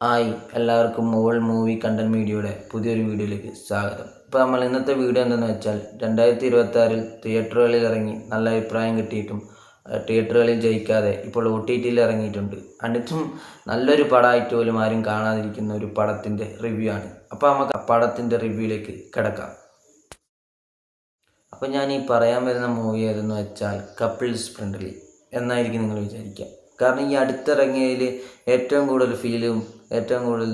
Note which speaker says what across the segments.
Speaker 1: Hi എല്ലാവർക്കും മോൾ movie content മീഡിയയുടെ പുതിയൊരു വീഡിയോയിലേക്ക് സ്വാഗതം. ഇപ്പോൾ നമ്മൾ ഇന്നത്തെ വീഡിയോ എന്തെന്ന് വെച്ചാൽ 2026 തിയേറ്ററുകളിൽ ഇറങ്ങി നല്ല അഭിപ്രായം കിട്ടിയിട്ടും തിയേറ്ററുകളിൽ ജയിക്കാതെ ഇപ്പോൾ OTTയിൽ ഇറങ്ങിയിട്ടുണ്ട്. എന്നിട്ടും നല്ലൊരു പടമായിട്ട് പോലും ആരും കാണാതിരിക്കുന്ന ഒരു പടത്തിൻ്റെ റിവ്യൂ ആണ്. അപ്പോൾ നമുക്ക് ആ പടത്തിൻ്റെ റിവ്യൂയിലേക്ക് കിടക്കാം. അപ്പോൾ ഞാൻ ഈ പറയാൻ വരുന്ന മൂവി ഏതെന്ന് വെച്ചാൽ കപ്പിൾസ് ഫ്രണ്ട്ലി എന്നായിരിക്കും നിങ്ങൾ വിചാരിക്കുക. കാരണം ഈ അടുത്തിറങ്ങിയതിൽ ഏറ്റവും കൂടുതൽ ഫീലും ഏറ്റവും കൂടുതൽ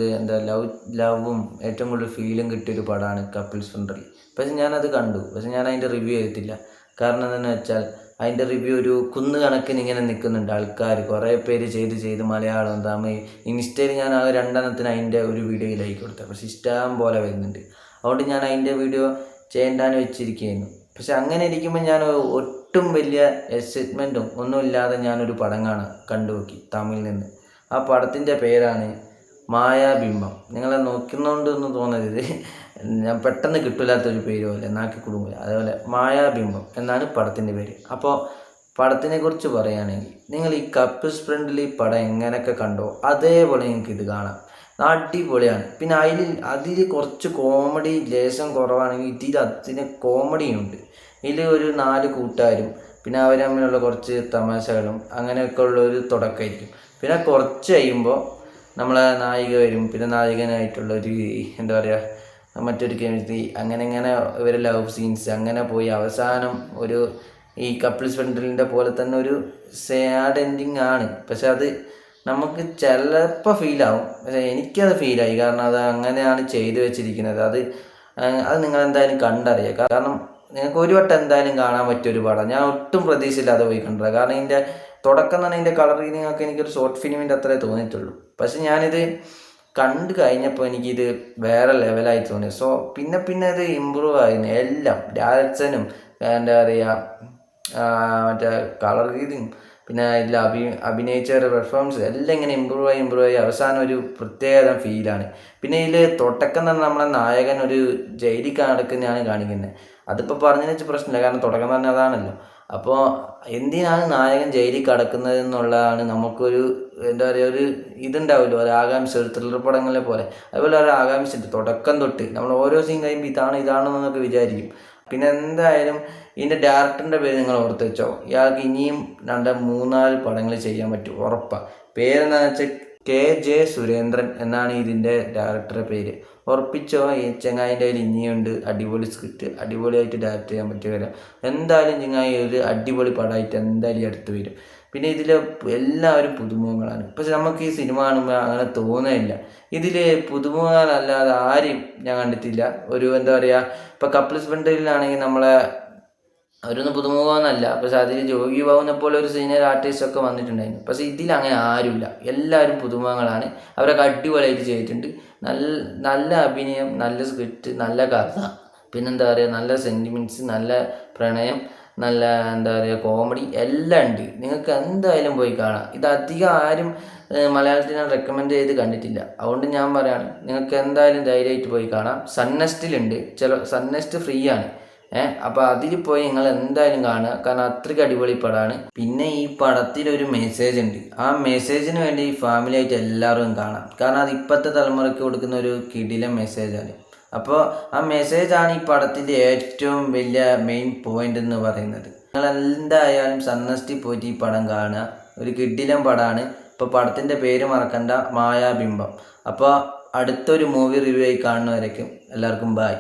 Speaker 1: ലവും ഏറ്റവും കൂടുതൽ ഫീലും കിട്ടിയൊരു പടമാണ് കപ്പിൾസ് ഫ്രണ്ട്ലി. പക്ഷെ ഞാനത് കണ്ടു, പക്ഷെ ഞാൻ അതിൻ്റെ റിവ്യൂ ചെയ്തിട്ടില്ല. കാരണം എന്താണെന്ന് വെച്ചാൽ അതിൻ്റെ റിവ്യൂ ഒരു കുന്ന് കണക്കിന് ഇങ്ങനെ നിൽക്കുന്നുണ്ട്. ആൾക്കാർ കുറേ പേര് ചെയ്ത് മലയാളം തമിഴ് ഇൻസ്റ്റയിൽ ഞാൻ ആ രണ്ടെണ്ണത്തിന് അതിൻ്റെ ഒരു വീഡിയോ ലൈക്ക് കൊടുത്തത്, പക്ഷെ ഇഷ്ടം പോലെ വരുന്നുണ്ട്. അതുകൊണ്ട് ഞാൻ അതിൻ്റെ വീഡിയോ ചെയ്യേണ്ടാന്ന് വെച്ചിരിക്കുകയായിരുന്നു. പക്ഷെ അങ്ങനെ ഇരിക്കുമ്പോൾ ഞാൻ ഒട്ടും വലിയ എക്സൈറ്റ്മെൻറ്റും ഒന്നുമില്ലാതെ ഞാനൊരു പടം കണ്ടു നോക്കി തമിഴിൽ നിന്ന്. ആ പടത്തിൻ്റെ പേരാണ് മായാബിംബം. നിങ്ങളെ നോക്കുന്നതുകൊണ്ടൊന്നും തോന്നരുത്, ഞാൻ പെട്ടെന്ന് കിട്ടില്ലാത്തൊരു പേര് പോലെ നാക്കി കുടുംബം. അതേപോലെ മായാബിംബം എന്നാണ് പടത്തിൻ്റെ പേര്. അപ്പോൾ പടത്തിനെ കുറിച്ച് പറയുകയാണെങ്കിൽ നിങ്ങൾ ഈ കപ്പിൾസ് ഫ്രണ്ട്ലി പടം എങ്ങനെയൊക്കെ കണ്ടോ അതേപോലെ നിങ്ങൾക്ക് ഇത് കാണാം. അടിപൊളിയാണ്. പിന്നെ അതിൽ കുറച്ച് കോമഡി ലേശം കുറവാണെങ്കിൽ അതിന് കോമഡിയുണ്ട്. ഇതിൽ ഒരു 4 കൂട്ടുകാരും പിന്നെ അവർ തമ്മിലുള്ള കുറച്ച് തമാശകളും അങ്ങനെയൊക്കെ ഉള്ളൊരു തുടക്കമായിരിക്കും. പിന്നെ കുറച്ച് കഴിയുമ്പോൾ നമ്മളെ നായിക വരും, പിന്നെ നായകനായിട്ടുള്ളൊരു എന്താ പറയുക മറ്റൊരു കെമിസ്ട്രി, അങ്ങനെ ഇവർ ലവ് സീൻസ് അങ്ങനെ പോയി അവസാനം ഒരു ഈ കപ്പിൾസ് ഫ്രണ്ട്ലിൻ്റെ പോലെ തന്നെ ഒരു സാഡ് എൻഡിങ് ആണ്. പക്ഷെ അത് നമുക്ക് ചിലപ്പോൾ ഫീലാവും, പക്ഷെ എനിക്കത് ഫീലായി. കാരണം അത് അങ്ങനെയാണ് ചെയ്തു വെച്ചിരിക്കുന്നത്. അത് നിങ്ങൾ എന്തായാലും കണ്ടറിയുക. കാരണം നിങ്ങൾക്ക് ഒരു വട്ടം എന്തായാലും കാണാൻ പറ്റിയൊരു പടം. ഞാൻ ഒട്ടും പ്രതീക്ഷയില്ലാതെ പോയി കണ്ടത്. കാരണം ഇതിൻ്റെ തുടക്കം തന്നെ ഇതിൻ്റെ കളർ റീഡിങ്ങൊക്കെ എനിക്കൊരു ഷോർട്ട് ഫിലിമിൻ്റെ അത്രേ തോന്നിയിട്ടുള്ളൂ. പക്ഷെ ഞാനിത് കണ്ടു കഴിഞ്ഞപ്പോൾ എനിക്കിത് വേറെ ലെവലായി തോന്നി. സോ പിന്നെ അത് ഇമ്പ്രൂവ് ആയിരുന്നു. എല്ലാം ഡയറക്ഷനും എന്താ പറയുക മറ്റേ കളർ റീഡിങ് പിന്നെ ഇതിൽ അഭിനയിച്ചവരുടെ പെർഫോമൻസ് എല്ലാം ഇങ്ങനെ ഇമ്പ്രൂവ് ആയി അവസാനം ഒരു പ്രത്യേകതരം ഫീലാണ്. പിന്നെ ഇതിൽ തുടക്കം തന്നെ നമ്മളെ നായകൻ ഒരു ജയിലിൽ നടക്കുന്നതാണ് കാണിക്കുന്നത്. അതിപ്പോൾ പറഞ്ഞതിന് വെച്ച് പ്രശ്നമില്ല, കാരണം തുടക്കം തന്നെ അതാണല്ലോ. അപ്പോൾ എന്തിനാണ് നായകൻ ജയിലിൽ കിടക്കുന്നത് എന്നുള്ളതാണ് നമുക്കൊരു എന്താ പറയുക ഒരു ഇതുണ്ടാവുമല്ലോ, ഒരു ആകാംക്ഷ, ഒരു ത്രില്ലർ പടങ്ങളെ പോലെ. അതുപോലെ ഒരു ആകാംക്ഷയുണ്ട് തുടക്കം തൊട്ട്. നമ്മൾ ഓരോ സീൻ കഴിയുമ്പോൾ ഇതാണെന്നൊക്കെ വിചാരിക്കും. പിന്നെ എന്തായാലും ഇതിൻ്റെ ഡയറക്ടറിൻ്റെ പേര് നിങ്ങൾ ഓർത്ത് വെച്ചോ. ഇയാൾക്ക് ഇനിയും 2-3-4 പടങ്ങൾ ചെയ്യാൻ പറ്റും ഉറപ്പാണ്. പേരെന്താണെന്ന് വെച്ചാൽ KJ സുരേന്ദ്രൻ എന്നാണ് ഇതിൻ്റെ ഡയറക്ടറുടെ പേര്. ഉറപ്പിച്ചോ, ഈ ചങ്ങായിൻ്റെ കയ്യിൽ ഇനിയുണ്ട് അടിപൊളി സ്ക്രിപ്റ്റ്, അടിപൊളിയായിട്ട് ഡയറക്റ്റ് ചെയ്യാൻ പറ്റിയ കാര്യം. എന്തായാലും ചങ്ങായി ഒരു അടിപൊളി പടമായിട്ട് എന്തായാലും അടുത്ത് വരും. പിന്നെ ഇതിൽ എല്ലാവരും പുതുമുഖങ്ങളാണ്. പക്ഷെ നമുക്ക് ഈ സിനിമ കാണുമ്പോൾ അങ്ങനെ തോന്നുന്നില്ല. ഇതിൽ പുതുമുഖങ്ങളല്ലാതെ ആരും ഞാൻ കണ്ടിട്ടില്ല. ഒരു എന്താ പറയുക, ഇപ്പോൾ കപ്പിൾസ് ഫ്രണ്ട്ലിയിലാണെങ്കിൽ നമ്മളെ അവരൊന്നും പുതുമുഖമെന്നല്ല, പക്ഷെ അതിൽ ജോഗി ബാബുവിനെ പോലെ ഒരു സീനിയർ ആർട്ടിസ്റ്റൊക്കെ വന്നിട്ടുണ്ടായിരുന്നു. പക്ഷെ ഇതിൽ അങ്ങനെ ആരുമില്ല, എല്ലാവരും പുതുമുഖങ്ങളാണ്. അവരൊക്കെ അടിപൊളിയായിട്ട് ചെയ്തിട്ടുണ്ട്. നല്ല അഭിനയം, നല്ല സ്ക്രിപ്റ്റ്, നല്ല കഥ, പിന്നെന്താ പറയുക നല്ല സെൻറ്റിമെൻറ്റ്സ്, നല്ല പ്രണയം, നല്ല എന്താ പറയുക കോമഡി എല്ലാം ഉണ്ട്. നിങ്ങൾക്ക് എന്തായാലും പോയി കാണാം. ഇത് അധികം ആരും മലയാളത്തിൽ ഞാൻ റെക്കമെൻഡ് ചെയ്ത് കണ്ടിട്ടില്ല. അതുകൊണ്ട് ഞാൻ പറയാണ്, നിങ്ങൾക്ക് എന്തായാലും ധൈര്യമായിട്ട് പോയി കാണാം. സൺനെസ്റ്റിലുണ്ട്, സൺനെസ്റ്റ് ഫ്രീ ആണ്. അപ്പോൾ അതിൽ പോയി നിങ്ങൾ എന്തായാലും കാണുക, കാരണം അത്രയ്ക്ക് അടിപൊളി പടമാണ്. പിന്നെ ഈ പടത്തിലൊരു മെസ്സേജ് ഉണ്ട്. ആ മെസ്സേജിന് വേണ്ടി ഫാമിലി ആയിട്ട് എല്ലാവരും കാണാം, കാരണം അത് ഇപ്പോഴത്തെ തലമുറയ്ക്ക് കൊടുക്കുന്ന ഒരു കിടിലൻ മെസ്സേജാണ്. അപ്പോൾ ആ മെസ്സേജാണ് ഈ പടത്തിൻ്റെ ഏറ്റവും വലിയ മെയിൻ പോയിന്റ് എന്ന് പറയുന്നത്. നിങ്ങൾ എന്തായാലും സൺനെസ്റ്റിൽ പോയിട്ട് ഈ പടം കാണുക, ഒരു കിടിലൻ പടമാണ്. ഇപ്പോൾ പടത്തിൻ്റെ പേര് മറക്കണ്ട, മായാബിംബം. അപ്പോൾ അടുത്തൊരു മൂവി റിവ്യൂ ആയി കാണുന്നവരേക്കും എല്ലാവർക്കും ബൈ.